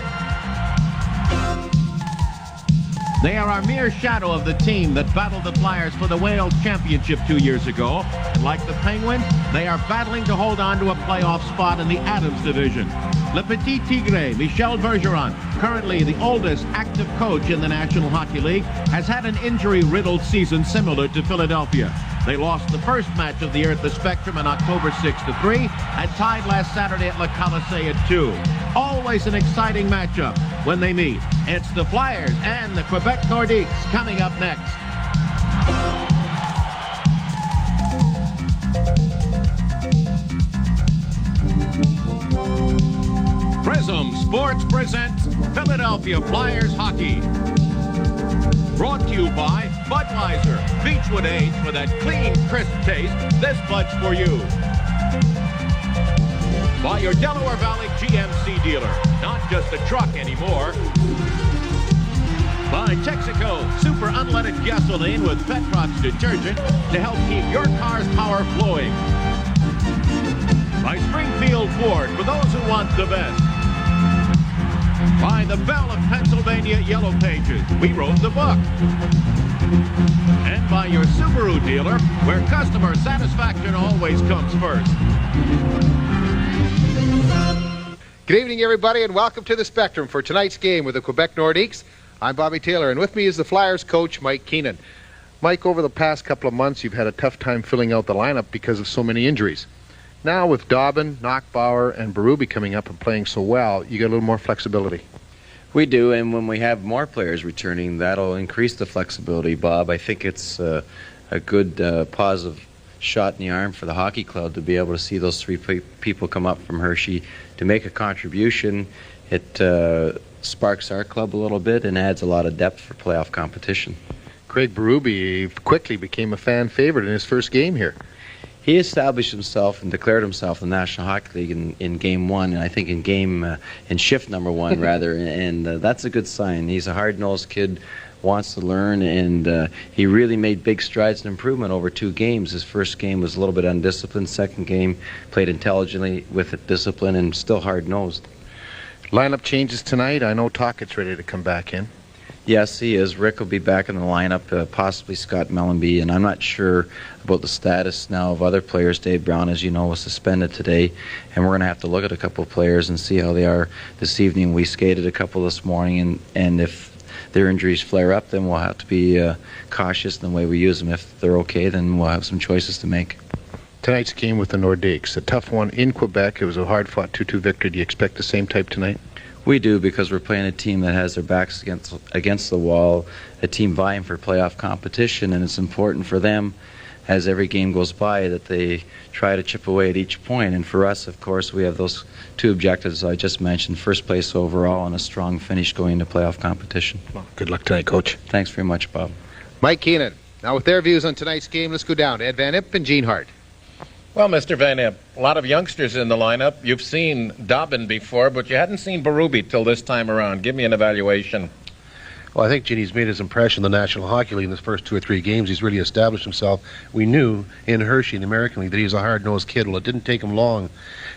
They are a mere shadow of the team that battled the Flyers for the Wales Championship 2 years ago. And like the Penguins, they are battling to hold on to a playoff spot in the Adams Division. Le Petit Tigre, Michel Bergeron, currently the oldest active coach in the National Hockey League, has had an injury-riddled season similar to Philadelphia. They lost the first match of the year at the Spectrum on October 6-3 and tied last Saturday at Le Colisée at 2. Always an exciting matchup when they meet. It's the Flyers and the Quebec Nordiques coming up next. Prism Sports presents Philadelphia Flyers Hockey. Brought to you by Budweiser, Beechwood Age for that clean, crisp taste. This Bud's for you. By your Delaware Valley GMC dealer, not just a truck anymore. By Texaco, super unleaded gasoline with Petrox detergent to help keep your car's power flowing. By Springfield Ford, for those who want the best. By the Belle of Pennsylvania Yellow Pages, we wrote the book. And by your Subaru dealer, where customer satisfaction always comes first. Good evening everybody, and welcome to the Spectrum for tonight's game with the Quebec Nordiques. I'm Bobby Taylor, and with me is the Flyers coach Mike Keenan. Mike, over the past couple of months you've had a tough time filling out the lineup because of so many injuries. Now with Dobbin, Knockbauer, and Berube coming up and playing so well, you get a little more flexibility. We do, and when we have more players returning, that'll increase the flexibility, Bob. I think it's a good positive shot in the arm for the hockey club to be able to see those three people come up from Hershey to make a contribution. It sparks our club a little bit and adds a lot of depth for playoff competition. Craig Berube quickly became a fan favorite in his first game here. He established himself and declared himself in the National Hockey League in Game 1, and I think in shift number 1, rather, and that's a good sign. He's a hard-nosed kid, wants to learn, and he really made big strides and improvement over 2 games. His first game was a little bit undisciplined. Second game, played intelligently with discipline and still hard-nosed. Lineup changes tonight. I know Tockett's ready to come back in. Yes, he is. Rick will be back in the lineup, possibly Scott Mellenby, and I'm not sure about the status now of other players. Dave Brown, as you know, was suspended today, and we're going to have to look at a couple of players and see how they are this evening. We skated a couple this morning, and if their injuries flare up, then we'll have to be cautious in the way we use them. If they're okay, then we'll have some choices to make. Tonight's game with the Nordiques, a tough one in Quebec. It was a hard-fought 2-2 victory. Do you expect the same type tonight? We do, because we're playing a team that has their backs against the wall, a team vying for playoff competition, and it's important for them, as every game goes by, that they try to chip away at each point. And for us, of course, we have those two objectives I just mentioned: first place overall and a strong finish going into playoff competition. Well, good luck tonight, Coach. Thanks very much, Bob. Mike Keenan. Now with their views on tonight's game, let's go down to Ed Van Imp and Gene Hart. Well, Mr. Van Imp, a lot of youngsters in the lineup. You've seen Dobbin before, but you hadn't seen Berube till this time around. Give me an evaluation. Well, I think Genie's made his impression in the National Hockey League in his first 2 or 3 games. He's really established himself. We knew in Hershey in the American League that he was a hard-nosed kid. Well, it didn't take him long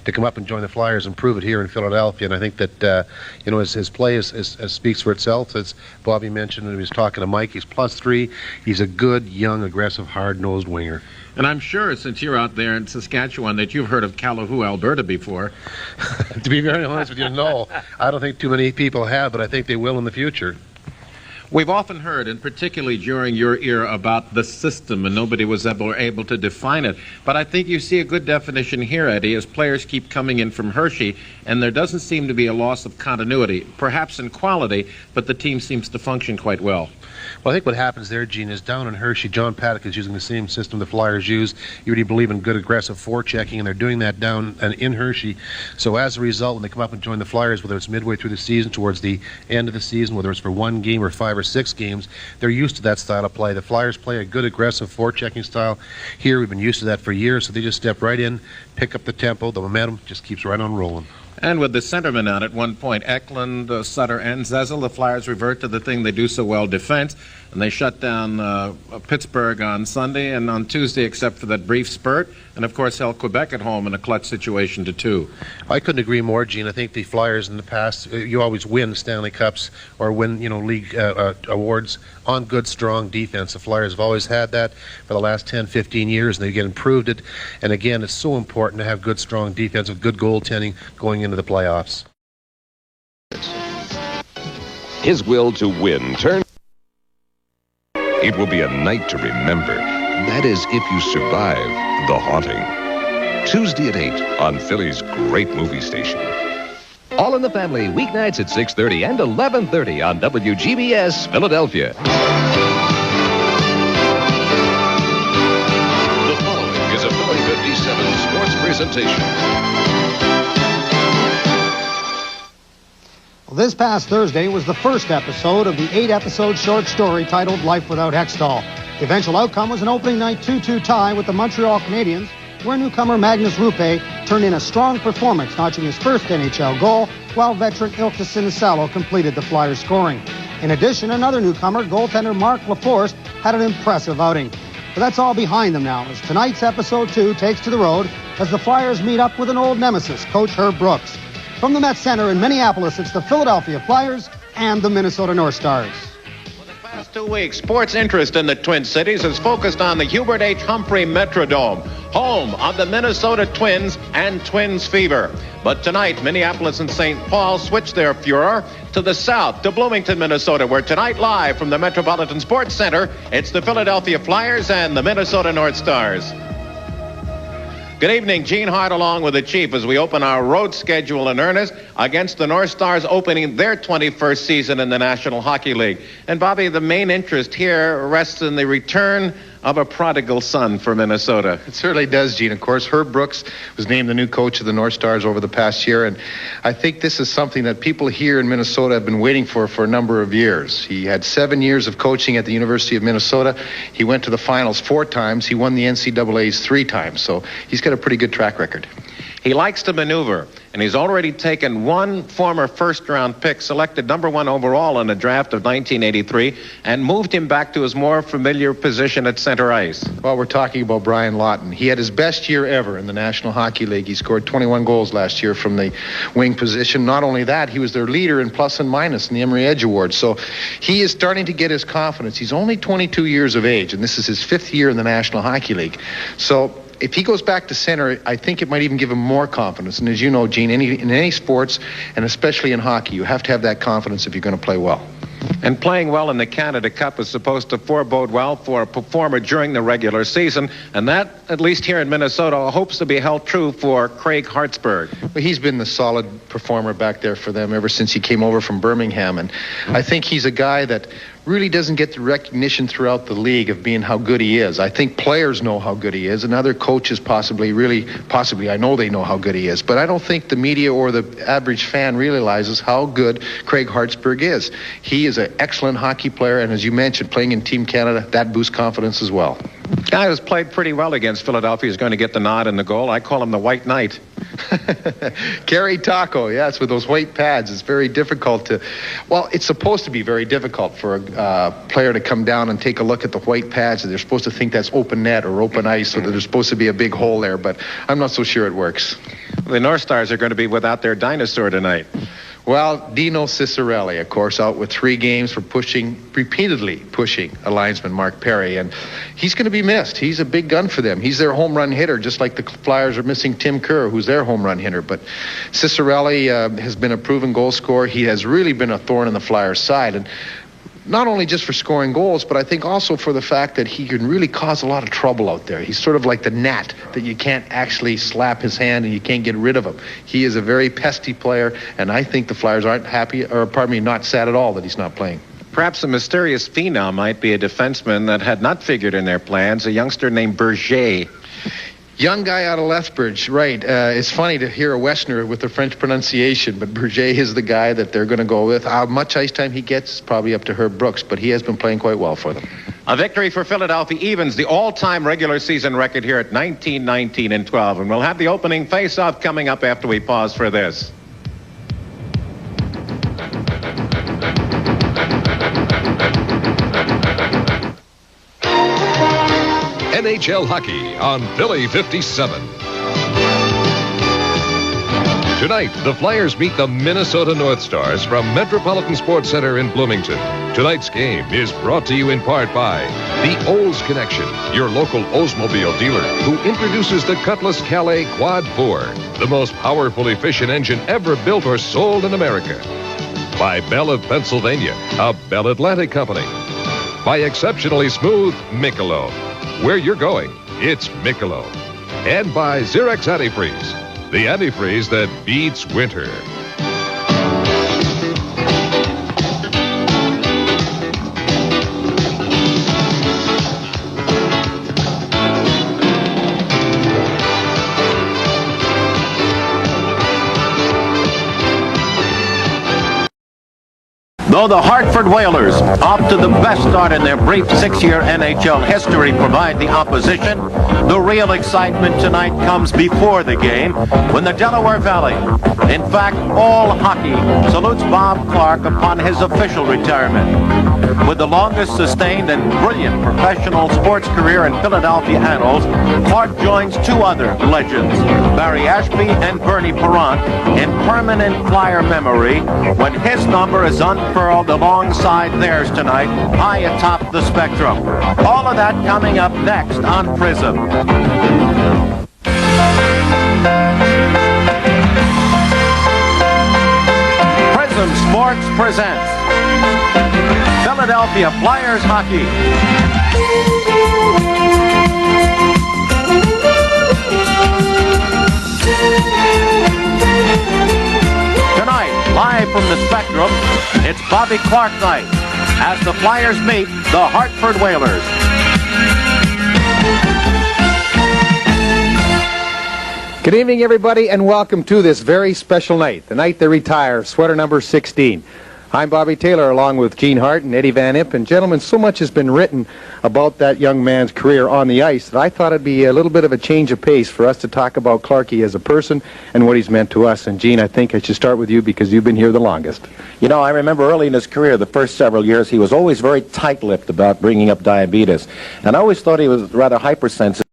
to come up and join the Flyers and prove it here in Philadelphia. And I think that, his play speaks for itself. As Bobby mentioned when he was talking to Mike, he's +3. He's a good, young, aggressive, hard-nosed winger. And I'm sure, since you're out there in Saskatchewan, that you've heard of Calahoo, Alberta before. To be very honest with you, no. I don't think too many people have, but I think they will in the future. We've often heard, and particularly during your era, about the system, and nobody was ever able to define it. But I think you see a good definition here, Eddie, as players keep coming in from Hershey, and there doesn't seem to be a loss of continuity, perhaps in quality, but the team seems to function quite well. Well, I think what happens there, Gene, is down in Hershey, John Paddock is using the same system the Flyers use. You really believe in good, aggressive forechecking, and they're doing that down in Hershey. So as a result, when they come up and join the Flyers, whether it's midway through the season, towards the end of the season, whether it's for 1 game or 5 or 6 games, they're used to that style of play. The Flyers play a good, aggressive forechecking style. Here, we've been used to that for years, so they just step right in, pick up the tempo, the momentum just keeps right on rolling. And with the centermen out at one point, Eklund, Sutter, and Zezel, the Flyers revert to the thing they do so well, defense. And they shut down Pittsburgh on Sunday and on Tuesday, except for that brief spurt. And, of course, held Quebec at home in a clutch situation to 2. I couldn't agree more, Gene. I think the Flyers in the past, you always win Stanley Cups or win, league awards on good, strong defense. The Flyers have always had that for the last 10, 15 years, and they've improved it. And, again, it's so important to have good, strong defense with good goaltending going into the playoffs. His will to win turned. It will be a night to remember. That is, if you survive the haunting. Tuesday at 8 on Philly's great movie station. All in the Family, weeknights at 6:30 and 11:30 on WGBS Philadelphia. The following is a Philly 57 sports presentation. Well, this past Thursday was the first episode of the 8-episode short story titled Life Without Hextall. The eventual outcome was an opening night 2-2 tie with the Montreal Canadiens, where newcomer Magnus Rupe turned in a strong performance, notching his first NHL goal, while veteran Ilkka Sinisalo completed the Flyers' scoring. In addition, another newcomer, goaltender Mark Laforce, had an impressive outing. But that's all behind them now, as tonight's episode 2 takes to the road as the Flyers meet up with an old nemesis, Coach Herb Brooks. From the Met Center in Minneapolis, it's the Philadelphia Flyers and the Minnesota North Stars. For the past 2 weeks, sports interest in the Twin Cities is focused on the Hubert H. Humphrey Metrodome, home of the Minnesota Twins and Twins fever. But tonight, Minneapolis and St. Paul switch their furor to the south, to Bloomington, Minnesota, where tonight, live from the Metropolitan Sports Center, it's the Philadelphia Flyers and the Minnesota North Stars. Good evening, Gene Hart along with the Chief as we open our road schedule in earnest against the North Stars opening their 21st season in the National Hockey League. And Bobby, the main interest here rests in the return of a prodigal son for Minnesota. It certainly does, Gene. Of course, Herb Brooks was named the new coach of the North Stars over the past year, and I think this is something that people here in Minnesota have been waiting for a number of years. He had 7 years of coaching at the University of Minnesota. He went to the finals 4 times. He won the NCAAs 3 times, so he's got a pretty good track record. He likes to maneuver, and he's already taken one former first-round pick, selected #1 overall in the draft of 1983, and moved him back to his more familiar position at center ice. Well, we're talking about Brian Lawton. He had his best year ever in the National Hockey League. He scored 21 goals last year from the wing position. Not only that, he was their leader in plus and minus in the Emery Edge Award. So he is starting to get his confidence. He's only 22 years of age, and this is his 5th year in the National Hockey League. So if he goes back to center, I think it might even give him more confidence. And as you know, Gene, in any sports, and especially in hockey, you have to have that confidence if you're going to play well. And playing well in the Canada Cup is supposed to forebode well for a performer during the regular season, and that, at least here in Minnesota, hopes to be held true for Craig Hartsburg. Well, he's been the solid performer back there for them ever since he came over from Birmingham, and I think he's a guy that really doesn't get the recognition throughout the league of being how good he is. I think players know how good he is, and other coaches possibly, I know they know how good he is, but I don't think the media or the average fan realizes how good Craig Hartsburg is. He is an excellent hockey player, and as you mentioned, playing in Team Canada, that boosts confidence as well. Guy who's played pretty well against Philadelphia is going to get the nod in the goal. I call him the White Knight. Kerry Taco, yes, with those white pads. It's very difficult to, well, it's supposed to be very difficult for a player to come down and take a look at the white pads. They're supposed to think that's open net or open ice, so that there's supposed to be a big hole there, but I'm not so sure it works. The North Stars are going to be without their dinosaur tonight. Well, Dino Cicerelli, of course, out with 3 games for repeatedly pushing a linesman, Mark Perry, and he's going to be missed. He's a big gun for them. He's their home run hitter, just like the Flyers are missing Tim Kerr, who's their home run hitter. But Cicerelli has been a proven goal scorer. He has really been a thorn in the Flyers' side, and not only just for scoring goals, but I think also for the fact that he can really cause a lot of trouble out there. He's sort of like the gnat that you can't actually slap his hand and you can't get rid of him. He is a very pesky player, and I think the Flyers aren't not sad at all that he's not playing. Perhaps a mysterious phenom might be a defenseman that had not figured in their plans, a youngster named Berger. Young guy out of Lethbridge, right. It's funny to hear a Westerner with the French pronunciation, but Berger is the guy that they're going to go with. How much ice time he gets is probably up to Herb Brooks, but he has been playing quite well for them. A victory for Philadelphia evens the all-time regular season record here at 19-19-12, and we'll have the opening face-off coming up after we pause for this. NHL hockey on Philly 57. Tonight, the Flyers meet the Minnesota North Stars from Metropolitan Sports Center in Bloomington. Tonight's game is brought to you in part by the Olds Connection, your local Oldsmobile dealer, who introduces the Cutlass Calais Quad 4, the most powerful, efficient engine ever built or sold in America. By Bell of Pennsylvania, a Bell Atlantic company. By exceptionally smooth Michelob. Where you're going, it's Michelob. And by Xerox Antifreeze, the antifreeze that beats winter. Though the Hartford Whalers, off to the best start in their brief 6-year NHL history, provide the opposition, the real excitement tonight comes before the game when the Delaware Valley, in fact all hockey, salutes Bob Clarke upon his official retirement. With the longest sustained and brilliant professional sports career in Philadelphia annals, Clarke joins 2 other legends, Barry Ashby and Bernie Parent, in permanent Flyer memory when his number is unfurled alongside theirs tonight, high atop the spectrum. All of that coming up next on Prism. Prism Sports presents Philadelphia Flyers hockey. Tonight, live from the Spectrum, it's Bobby Clarke night as the Flyers meet the Hartford Whalers. Good evening, everybody, and welcome to this very special night, the night they retire sweater number 16. I'm Bobby Taylor, along with Gene Hart and Eddie Van Imp. And gentlemen, so much has been written about that young man's career on the ice that I thought it'd be a little bit of a change of pace for us to talk about Clarkie as a person and what he's meant to us. And Gene, I think I should start with you because you've been here the longest. You know, I remember early in his career, the first several years, he was always very tight-lipped about bringing up diabetes. And I always thought he was rather hypersensitive.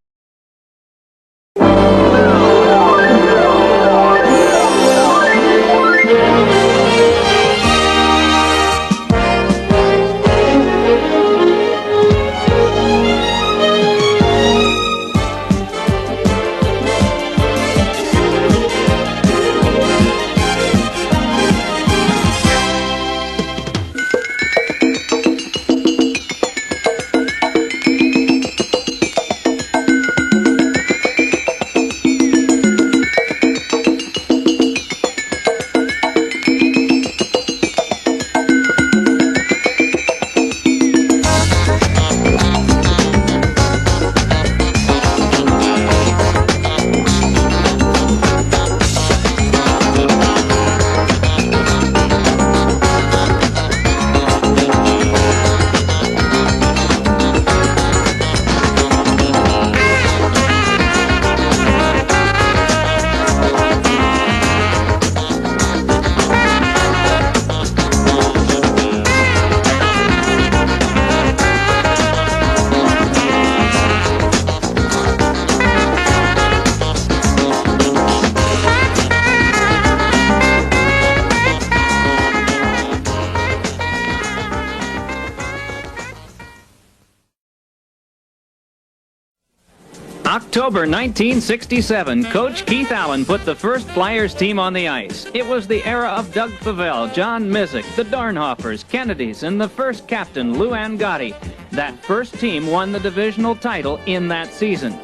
October 1967, Coach Keith Allen put the first Flyers team on the ice. It was the era of Doug Favell, John Mizik, the Dornhoffers, Kennedys, and the first captain, Lou Angotti. That first team won the divisional title in that season.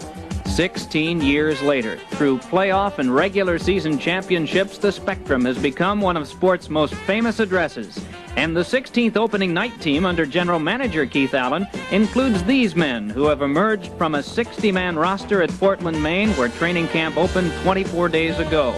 16 years later, through playoff and regular season championships, the Spectrum has become one of sport's most famous addresses. And the 16th opening night team under general manager Keith Allen includes these men who have emerged from a 60-man roster at Portland, Maine, where training camp opened 24 days ago.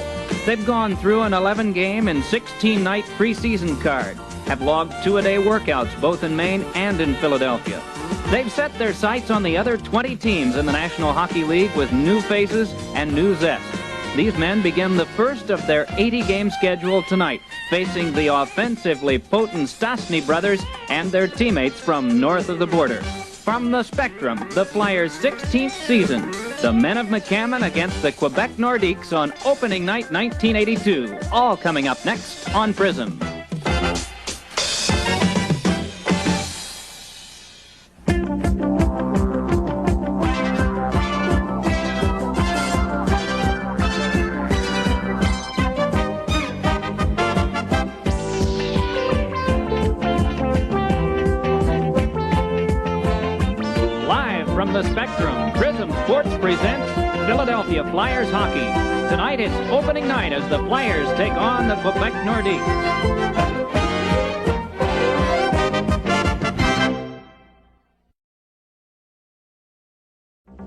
They've gone through an 11-game and 16-night preseason card, have logged 2-a-day workouts both in Maine and in Philadelphia. They've set their sights on the other 20 teams in the National Hockey League with new faces and new zest. These men begin the first of their 80-game schedule tonight, facing the offensively potent Stastny brothers and their teammates from north of the border. From the Spectrum, the Flyers' 16th season, the men of McCammon against the Quebec Nordiques on opening night 1982. All coming up next on Prism. The Spectrum, Prism Sports presents Philadelphia Flyers hockey. Tonight it's opening night as the Flyers take on the Quebec Nordiques.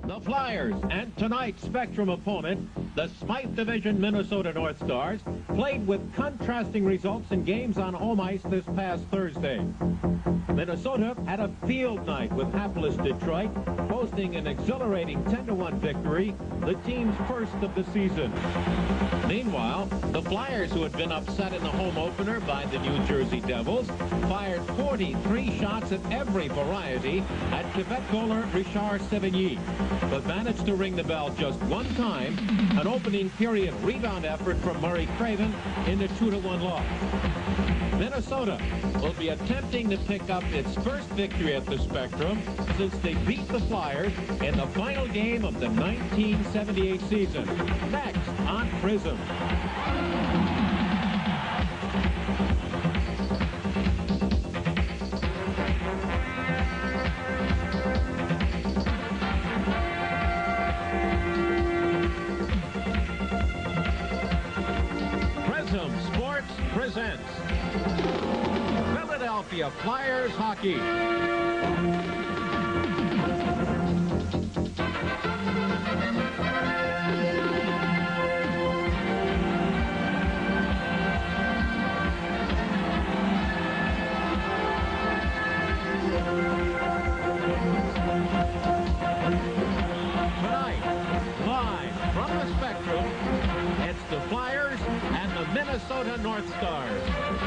The Flyers and tonight's Spectrum opponent, the Smythe Division Minnesota North Stars, played with contrasting results in games on home ice this past Thursday. Minnesota had a field night with hapless Detroit, posting an exhilarating 10-1 victory, the team's first of the season. Meanwhile, the Flyers, who had been upset in the home opener by the New Jersey Devils, fired 43 shots at every variety at Quebec goaler Richard Sevigny, but managed to ring the bell just one time, an opening period rebound effort from Murray Craven in the 2-1 loss. Minnesota will be attempting to pick up its first victory at the Spectrum since they beat the Flyers in the final game of the 1978 season. Next on Prism. Prism Sports presents Philadelphia Flyers hockey. Minnesota North Stars.